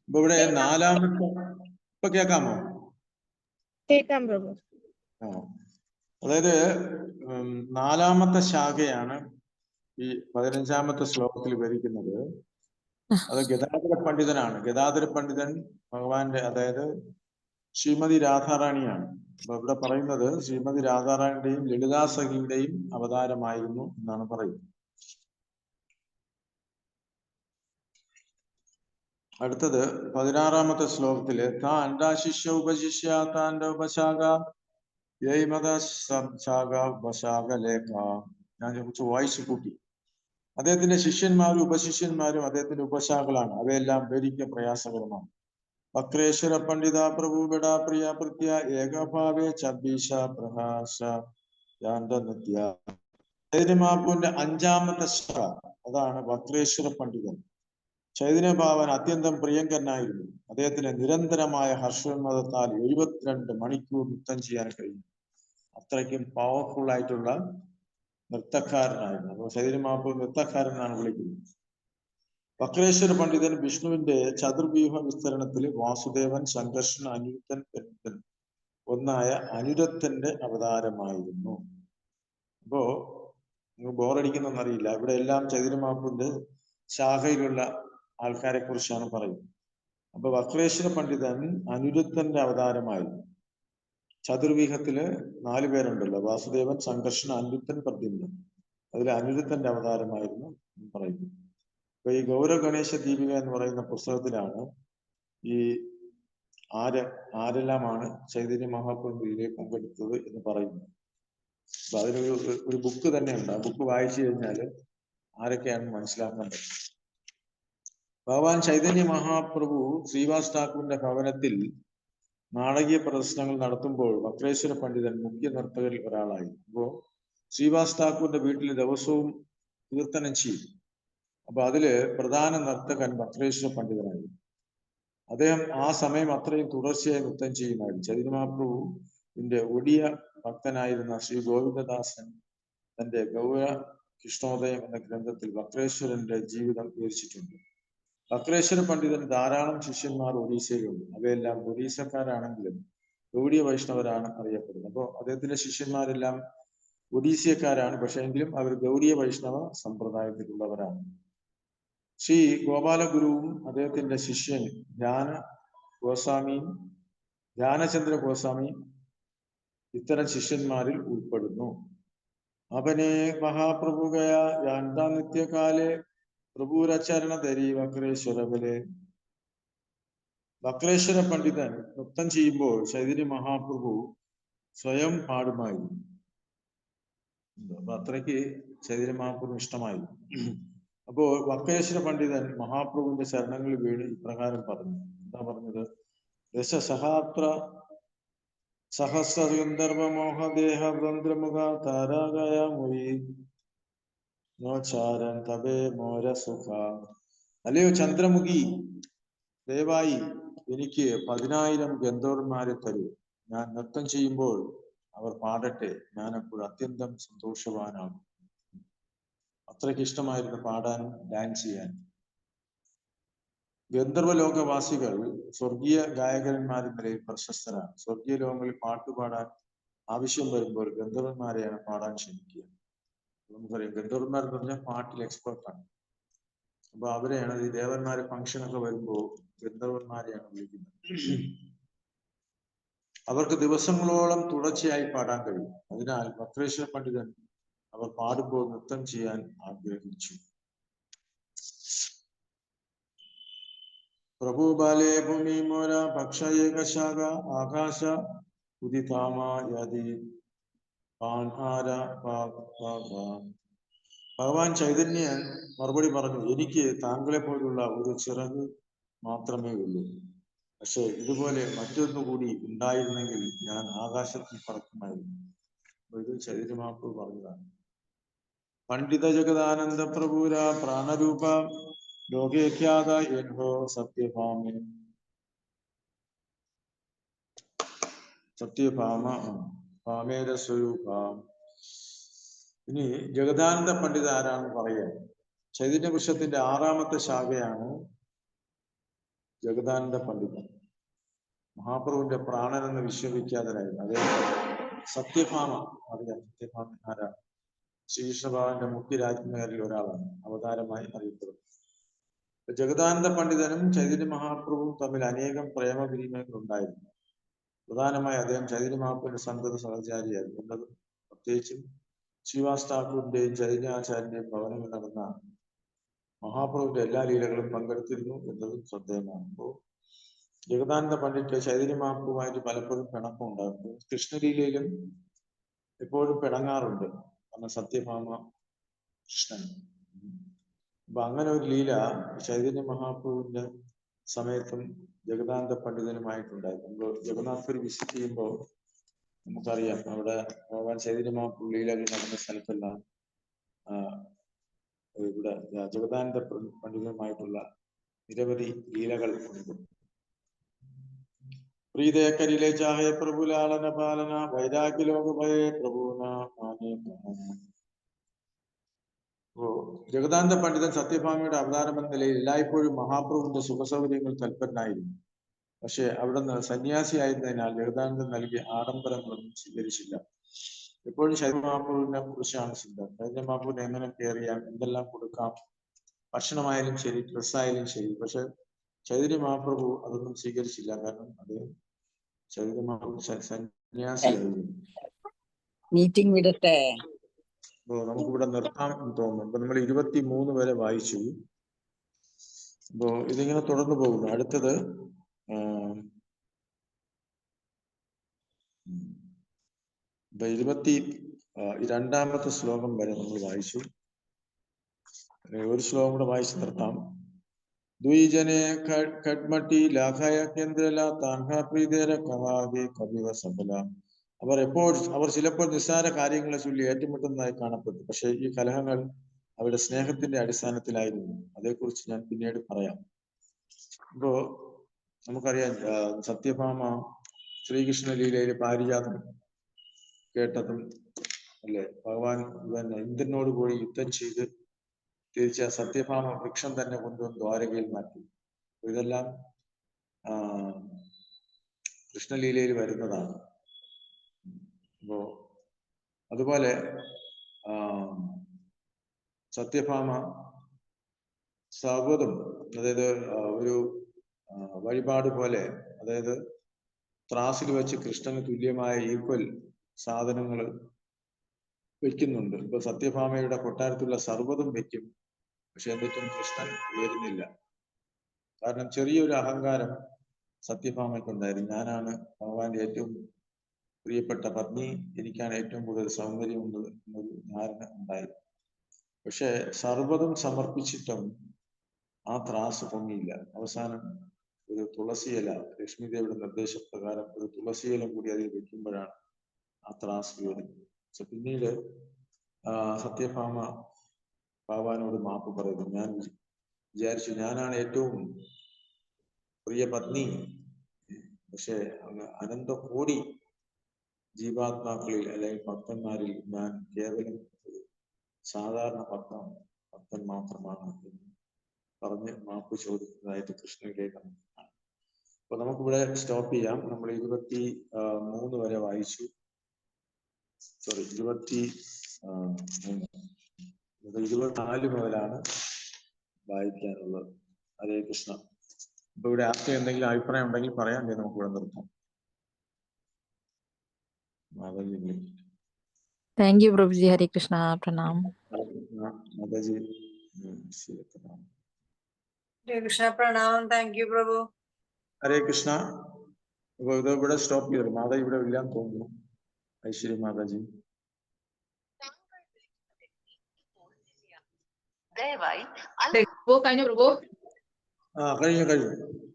ഇപ്പൊ ഇവിടെ 4-ാമത്തെ ഇപ്പൊ കേൾക്കാമോ? കേൾക്കാം പ്രഭു. അതായത് 4-ാമത്തെ ശാഖയാണ് ഈ 15-ാമത്തെ ശ്ലോകത്തിൽ വിവരിക്കുന്നത്. അത് ഗദാധര പണ്ഡിതനാണ്. ഗദാധര പണ്ഡിതൻ ഭഗവാന്റെ, അതായത് ശ്രീമതി രാധാറാണിയാണ്. അപ്പൊ ഇവിടെ പറയുന്നത് ശ്രീമതി രാധാറാണിയുടെയും ലളിതാസഖിയുടെയും അവതാരമായിരുന്നു എന്നാണ് പറയുന്നത്. അടുത്തത് 16-ാമത്തെ ശ്ലോകത്തില് താൻശിഷ്യ ഉപശിഷ്യ താന്റെ ഉപശാഖ ശാഖ ഉപശാഖ ലേഖ. ഞാൻ കുറച്ച് വായിച്ചു കൂട്ടി. അദ്ദേഹത്തിന്റെ ശിഷ്യന്മാരും ഉപശിഷ്യന്മാരും അദ്ദേഹത്തിന്റെ ഉപശാഖകളാണ്. അവയെല്ലാം ഭരിക്ക പ്രയാസകരമാണ്. വക്രേശ്വര പണ്ഡിത പ്രഭു ബഡ പ്രിയ പ്രത്യ ഏകഭാവേ ചബീഷ പ്രകാശ നൃത്യ. ചൈതന്യമാപ്പുവിന്റെ 5-ാമത്തെ ശാഖ അതാണ് വക്രേശ്വര പണ്ഡിതൻ. ചൈതന്യഭാവൻ അത്യന്തം പ്രിയങ്കരനായിരുന്നു. അദ്ദേഹത്തിന് നിരന്തരമായ ഹർഷോന്മതത്താൽ 72 മണിക്കൂർ നൃത്തം ചെയ്യാൻ കഴിഞ്ഞു. അത്രയ്ക്കും പവർഫുൾ ആയിട്ടുള്ള നൃത്തക്കാരനായിരുന്നു. അപ്പോൾ ചൈതന്യമാപ്പു നൃത്തക്കാരൻ എന്നാണ് വിളിക്കുന്നത്. വക്രേശ്വര പണ്ഡിതൻ വിഷ്ണുവിന്റെ ചതുർവ്യൂഹ വിസ്തരണത്തിൽ വാസുദേവൻ, സംഘർഷൺ, അനിരുദ്ധൻ ഒന്നായ അനിരുദ്ധന്റെ അവതാരമായിരുന്നു. അപ്പോ ബോറടിക്കുന്നറിയില്ല, ഇവിടെ എല്ലാം ചൈതന്യമാപ്പുവിന്റെ ശാഖയിലുള്ള ആൾക്കാരെ കുറിച്ചാണ് പറയുന്നത്. അപ്പൊ വക്രേശ്വര പണ്ഡിതൻ അനിരുദ്ധന്റെ അവതാരമായിരുന്നു. ചതുർവ്യൂഹത്തില് 4 പേരുണ്ടല്ലോ, വാസുദേവൻ, സംഘർഷണ, അനിരുദ്ധൻ, പ്രദ്യുമ്നൻ. അതിൽ അനിരുദ്ധന്റെ അവതാരമായിരുന്നു പറയുന്നു. അപ്പൊ ഈ ഗൗരവ ഗണേശ ദീപിക എന്ന് പറയുന്ന പുസ്തകത്തിലാണ് ഈ ആരെല്ലാമാണ് ചൈതന്യ മഹാപ്രഭുവിലെ പങ്കെടുത്തത് എന്ന് പറയുന്നു. അപ്പൊ അതിനൊരു ബുക്ക് തന്നെയുണ്ട്. ആ ബുക്ക് വായിച്ചു കഴിഞ്ഞാൽ ആരൊക്കെയാണെന്ന് മനസ്സിലാക്കാൻ പറ്റും. ഭഗവാൻ ചൈതന്യ മഹാപ്രഭു ശ്രീവാസ് ഠാക്കൂറിന്റെ ഭവനത്തിൽ നാടകീയ പ്രദർശനങ്ങൾ നടത്തുമ്പോൾ വക്രേശ്വര പണ്ഡിതൻ മുഖ്യ നർത്തകരിൽ ഒരാളായി. അപ്പോ ശ്രീവാസ് ഠാക്കൂറിന്റെ വീട്ടിൽ ദിവസവും കീർത്തനം ചെയ്യും. അപ്പൊ അതില് പ്രധാന നർത്തകൻ വക്രേശ്വര പണ്ഡിതനായിരുന്നു. അദ്ദേഹം ആ സമയം അത്രയും തുടർച്ചയായി നൃത്തം ചെയ്യുമായിരുന്നു. ചൈതന്യ മഹാപ്രഭുവിന്റെ ഒടിയ ഭക്തനായിരുന്ന ശ്രീ ഗോവിന്ദദാസൻ തന്റെ ഗൗര കൃഷ്ണോദയം എന്ന ഗ്രന്ഥത്തിൽ വക്രേശ്വരന്റെ ജീവിതം വിവരിച്ചിട്ടുണ്ട്. വക്രേശ്വര പണ്ഡിതൻ ധാരാളം ശിഷ്യന്മാർ ഒഡീസയിലുണ്ട്. അവയെല്ലാം ഒഡീസക്കാരാണെങ്കിലും ഗൗഡിയ വൈഷ്ണവരാണ് അറിയപ്പെടുന്നത്. അപ്പോൾ അദ്ദേഹത്തിന്റെ ശിഷ്യന്മാരെല്ലാം ഒഡീസിയക്കാരാണ്, പക്ഷേ എങ്കിലും അവർ ഗൗഡിയ വൈഷ്ണവ സമ്പ്രദായത്തിലുള്ളവരാണ്. ശ്രീ ഗോപാലഗുരുവും അദ്ദേഹത്തിന്റെ ശിഷ്യൻ ധ്യാനചന്ദ്ര ഗോസ്വാമിയും ഇത്തരം ശിഷ്യന്മാരിൽ ഉൾപ്പെടുന്നു. അവനെ മഹാപ്രഭുഗയ യാന്താ നിത്യകാലെ പ്രഭുരചരണ ധരി വക്രേശ്വരവിലെ. വക്രേശ്വര പണ്ഡിതൻ നൃത്തം ചെയ്യുമ്പോൾ ചൈതന്യ മഹാപ്രഭു സ്വയം പാടുമായിരുന്നു. അപ്പൊ അത്രയ്ക്ക് ചൈതന്യ മഹാപ്രഭു ഇഷ്ടമായി. അപ്പോ വക്രേശ്വര പണ്ഡിതൻ മഹാപ്രഭുവിന്റെ ശരണങ്ങളിൽ വീണ് ഇപ്രകാരം പറഞ്ഞു. എന്താ പറഞ്ഞത്? സഹസ്രഗന്ധർവമോഹദേഹ വൃന്ദ്രമുഖ താരാഗയ മുയി നോചാരൻ തപേ മോര സുഖ. അല്ലയോ ചന്ദ്രമുഖി, ദയവായി എനിക്ക് 10,000 ഗന്ധർവന്മാരെ തരൂ. ഞാൻ നൃത്തം ചെയ്യുമ്പോൾ അവർ പാടട്ടെ. ഞാൻ അപ്പോൾ അത്യന്തം സന്തോഷവാനാകും. അത്രയ്ക്ക് ഇഷ്ടമായിരുന്നു പാടാനും ഡാൻസ് ചെയ്യാൻ. ഗന്ധർവലോകവാസികൾ സ്വർഗീയ ഗായകന്മാരെന്ന നിലയിൽ പ്രശസ്തരാണ്. സ്വർഗീയ ലോകങ്ങളിൽ പാട്ടുപാടാൻ ആവശ്യം വരുമ്പോൾ ഗന്ധർവന്മാരെയാണ് പാടാൻ ക്ഷണിക്കുക. നമുക്കറിയാം, ഗന്ധർവന്മാർ എന്ന് പറഞ്ഞാൽ പാട്ടിൽ എക്സ്പെർട്ടാണ്. അപ്പൊ അവരെയാണ് ഈ ദേവന്മാരെ ഫംഗ്ഷനൊക്കെ വരുമ്പോൾ ഗന്ധർവന്മാരെയാണ് വിളിക്കുന്നത്. അവർക്ക് ദിവസങ്ങളോളം തുടർച്ചയായി പാടാൻ കഴിയും. അതിനാൽ വക്രേശ്വര പണ്ഡിതൻ അവർ പാടുമ്പോൾ നൃത്തം ചെയ്യാൻ ആഗ്രഹിച്ചു. പ്രഭു ബാലേ ഭൂമി മോര ഭക്ഷ ഏകശാഖ ആകാശ ഉദിതാമയതി ഭഗവാൻ ചൈതന്യൻ മറുപടി പറഞ്ഞു, എനിക്ക് താങ്കളെ പോലുള്ള ഒരു ചിറക് മാത്രമേ ഉള്ളൂ. പക്ഷെ ഇതുപോലെ മറ്റൊന്നുകൂടി ഉണ്ടായിരുന്നെങ്കിൽ ഞാൻ ആകാശത്തിൽ പറക്കുമായിരുന്നു. ഇത് ചൈതന്യ മഹാപ്രഭു പറഞ്ഞതാണ്. പണ്ഡിത ജഗദാനന്ദ പ്രഭുര പ്രാണരൂപ ലോകേഖ്യാത എൻഹോ ഭാമേര സ്വരൂപ. ഇനി ജഗദാനന്ദ പണ്ഡിത ആരാണെന്ന് പറയാം. ചൈതന്യ വൃക്ഷത്തിന്റെ 6ാമത്തെ ശാഖയാണ് ജഗദാനന്ദ പണ്ഡിതൻ. മഹാപ്രഭുവിന്റെ പ്രാണൻ എന്ന് വിശ്വവിഖ്യാതനായിരുന്നു. അതേ സത്യഭാമ അറിയാം. സത്യഭാമ ആരാണ്? ശ്രീകൃഷ്ണഭഗവാന്റെ മുഖ്യ രാജ്ഞിമാരിൽ ഒരാളാണ്, അവതാരമായി അറിയപ്പെടുന്നത്. ജഗദാനന്ദ പണ്ഡിതനും ചൈതന്യ മഹാപ്രഭുവും തമ്മിൽ അനേകം പ്രേമവിനിമയങ്ങൾ ഉണ്ടായിരുന്നു. പ്രധാനമായി അദ്ദേഹം ചൈതന്യ മഹാപ്രഭുവിന്റെ സന്തത സഹചാരിയായിരുന്നു എന്നത് പ്രത്യേകിച്ചും ശ്രീവാസ് ഠാക്കൂറിന്റെയും ചൈതന്യാചാര്യന്റെയും ഭവനങ്ങളിൽ നടന്ന മഹാപ്രഭുവിന്റെ എല്ലാ ലീലകളും പങ്കെടുത്തിരുന്നു എന്നതും ശ്രദ്ധേയമാണ്. അപ്പോൾ ജഗദാനന്ദ പണ്ഡിറ്റ് ചൈതന്യ മഹാപ്രഭുവായിട്ട് പലപ്പോഴും പിണക്കമുണ്ടാകും. കൃഷ്ണലീലയിലും എപ്പോഴും പിണങ്ങാറുണ്ട്. കാരണം സത്യഭാമ കൃഷ്ണൻ. അപ്പൊ അങ്ങനെ ഒരു ലീല ചൈതന്യ മഹാപ്രഭുവിന്റെ സമയത്തും ജഗദാനന്ദ പണ്ഡിതനുമായിട്ടുണ്ടായിരുന്നു. നമ്മൾ ജഗന്നാഥപുരി വിസിറ്റ് ചെയ്യുമ്പോൾ നമുക്കറിയാം, അവിടെ ഭഗവാൻ ചൈതന്യ മഹാപ്രഭു ലീലകൾ നടന്ന സ്ഥലത്തെല്ലാം ഇവിടെ ജഗദാനന്ദ പണ്ഡിതനുമായിട്ടുള്ള നിരവധി ലീലകൾ ഉണ്ട്. പ്രീതേക്കരിലെ ചാഹേ പ്രഭു ലാലന പാലന വൈരാഗ്യ ലോകഭയേ പ്രഭുന. ജഗദാനന്ദ പണ്ഡിതൻ സത്യഭാമയുടെ അവതാരം എന്ന നിലയിൽ എല്ലായ്പ്പോഴും മഹാപ്രഭുവിന്റെ സുഖസൗകര്യങ്ങൾ തൽപരനായിരുന്നു. പക്ഷെ അവിടുന്ന് സന്യാസിയായിരുന്നതിനാൽ ജഗദാനന്ദൻ നൽകിയ ആഡംബരങ്ങളൊന്നും സ്വീകരിച്ചില്ല. എപ്പോഴും ചൈതന്യ മഹാപ്രഭുവിനെ കുറിച്ചാണ് ചിന്ത. ചൈതന്യ മഹാപ്രഭുവിനെ എങ്ങനെ കെയർ ചെയ്യാം, എന്തെല്ലാം കൊടുക്കാം, ഭക്ഷണമായാലും ശരി, ഡ്രസ്സായാലും ശരി. പക്ഷെ ചൈതന്യ മഹാപ്രഭു അതൊന്നും സ്വീകരിച്ചില്ല. കാരണം അത് ചൈതന്യ മഹാപ്രഭു സന്യാസിയായിരുന്നു. മീറ്റിംഗ് വിടട്ടെ. അപ്പോ നമുക്കിവിടെ നിർത്താം എന്ന് തോന്നുന്നു. അപ്പൊ നമ്മൾ 23 വരെ വായിച്ചു. അപ്പോ ഇതിങ്ങനെ തുടർന്നു പോകുന്നു. അടുത്തത് ഇപ്പൊ 22-ാമത്തെ ശ്ലോകം വരെ നമ്മൾ വായിച്ചു. ഒരു ശ്ലോകം കൂടെ വായിച്ചു നിർത്താം. ദ്വിജനെ കഡ്മട്ടി ലാഖായ കേന്ദ്രല താൻഹ പ്രീതേര കഹാകെ കവിവ സഫല. അവർ ചിലപ്പോൾ നിസ്സാര കാര്യങ്ങളെ ചൊല്ലി ഏറ്റുമുട്ടുന്നതായി കാണപ്പെട്ടു. പക്ഷെ ഈ കലഹങ്ങൾ അവരുടെ സ്നേഹത്തിന്റെ അടിസ്ഥാനത്തിലായിരുന്നു. അതേക്കുറിച്ച് ഞാൻ പിന്നീട് പറയാം. ഇപ്പോ നമുക്കറിയാം, സത്യഭാമ ശ്രീകൃഷ്ണ ലീലയിലെ പാരിജാതം കേട്ടതും അല്ലെ, ഭഗവാൻ ഇന്ദ്രനോട് കൂടി യുദ്ധം ചെയ്ത് തിരിച്ച സത്യഭാമ വൃക്ഷം തന്നെ കൊണ്ടുവന്ന് ദ്വാരകയിൽ മാറ്റി. ഇതെല്ലാം കൃഷ്ണലീലയിൽ വരുന്നതാണ്. അപ്പോ അതുപോലെ സത്യഭാമ സർവ്വതും, അതായത് ഒരു വഴിപാട് പോലെ, അതായത് ത്രാസിൽ വെച്ച് കൃഷ്ണന് തുല്യമായ ഈക്വൽ സാധനങ്ങൾ വെക്കുന്നുണ്ട്. ഇപ്പൊ സത്യഭാമയുടെ കൊട്ടാരത്തിലുള്ള സർവ്വതും വെക്കും. പക്ഷെ എന്നിട്ടും കൃഷ്ണൻ ഉയരുന്നില്ല. കാരണം ചെറിയൊരു അഹങ്കാരം സത്യഭാമയ്ക്കുണ്ടായിരുന്നു. ഞാനാണ് ഭഗവാന്റെ ഏറ്റവും പ്രിയപ്പെട്ട പത്നി, എനിക്കാണ് ഏറ്റവും കൂടുതൽ സൗന്ദര്യമുള്ളത് എന്നൊരു ധാരണ ഉണ്ടായിരുന്നു. പക്ഷെ സർവ്വതും സമർപ്പിച്ചിട്ടും ആ ത്രാസ് പൊങ്ങിയില്ല. അവസാനം ഒരു തുളസിയില, ലക്ഷ്മിദേവിയുടെ നിർദ്ദേശപ്രകാരം ഒരു തുളസിയില കൂടി അതിൽ വെക്കുമ്പോഴാണ് ആ ത്രാസ് ഉയരുന്നത്. പിന്നീട് സത്യഭാമ ഭഗവാനോട് മാപ്പ് പറയുന്നു. ഞാൻ വിചാരിച്ചു ഞാനാണ് ഏറ്റവും പ്രിയ പത്നി, പക്ഷെ അനന്ത കോടി ജീവാത്മാക്കളിൽ അല്ലെങ്കിൽ ഭക്തന്മാരിൽ ഞാൻ കേവലം ഒരു സാധാരണ ഭക്തൻ മാത്രമാണ് എന്ന് പറഞ്ഞ് മാപ്പ് ചോദിക്കുന്നതായിട്ട് കൃഷ്ണനിലേക്ക് നമുക്ക് കാണാം. അപ്പൊ നമുക്കിവിടെ സ്റ്റോപ്പ് ചെയ്യാം. നമ്മൾ 23 വരെ വായിച്ചു. 24 മുതലാണ് വായിക്കാനുള്ളത്. ഹരേ കൃഷ്ണ. അപ്പൊ ഇവിടെ ആർക്കും എന്തെങ്കിലും അഭിപ്രായം ഉണ്ടെങ്കിൽ പറയാൻ നമുക്ക് ഇവിടെ നിർത്താം. Thank you പ്രഭുജി. ഹരേ കൃഷ്ണ. പ്രണാം. മാതാജി. ഹരേ കൃഷ്ണ. പ്രണാമം. താങ്ക് യു പ്രഭു. ഹരേ കൃഷ്ണ. അപ്പൊ ഇത് ഇവിടെ സ്റ്റോപ്പ് ചെയ്തു. മാതാജി ഇവിടെ ഇല്ലാന്ന് തോന്നുന്നു. ഐശ്വര്യ മാതാജി. കഴിഞ്ഞു പ്രഭു. കഴിഞ്ഞു.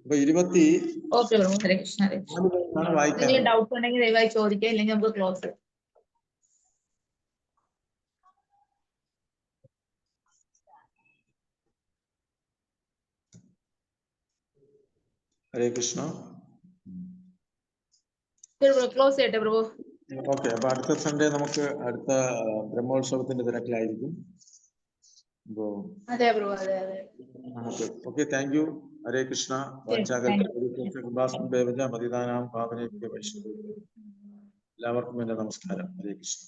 അപ്പൊ 20 ഓക്കെ പ്രഭു. ഹരേ കൃഷ്ണ. വായിക്കാൻ ഡൗട്ട് ഉണ്ടെങ്കിൽ ദയവായി ചോദിക്കുക, ഇല്ലെങ്കിൽ നമുക്ക് ക്ലോസ് ചെയ്യാം. ഹരേ കൃഷ്ണ. ക്ലോസ് ചെയ്യട്ടെ പ്രഭു. ഓക്കെ. അപ്പൊ അടുത്ത സൺഡേ നമുക്ക് അടുത്ത ബ്രഹ്മോത്സവത്തിന്റെ തിരക്കിലായിരിക്കും. അതെ പ്രഭു. അതെ. Okay. Thank you. Hare Krishna. എല്ലാവർക്കും എന്റെ നമസ്കാരം. ഹരേ കൃഷ്ണ.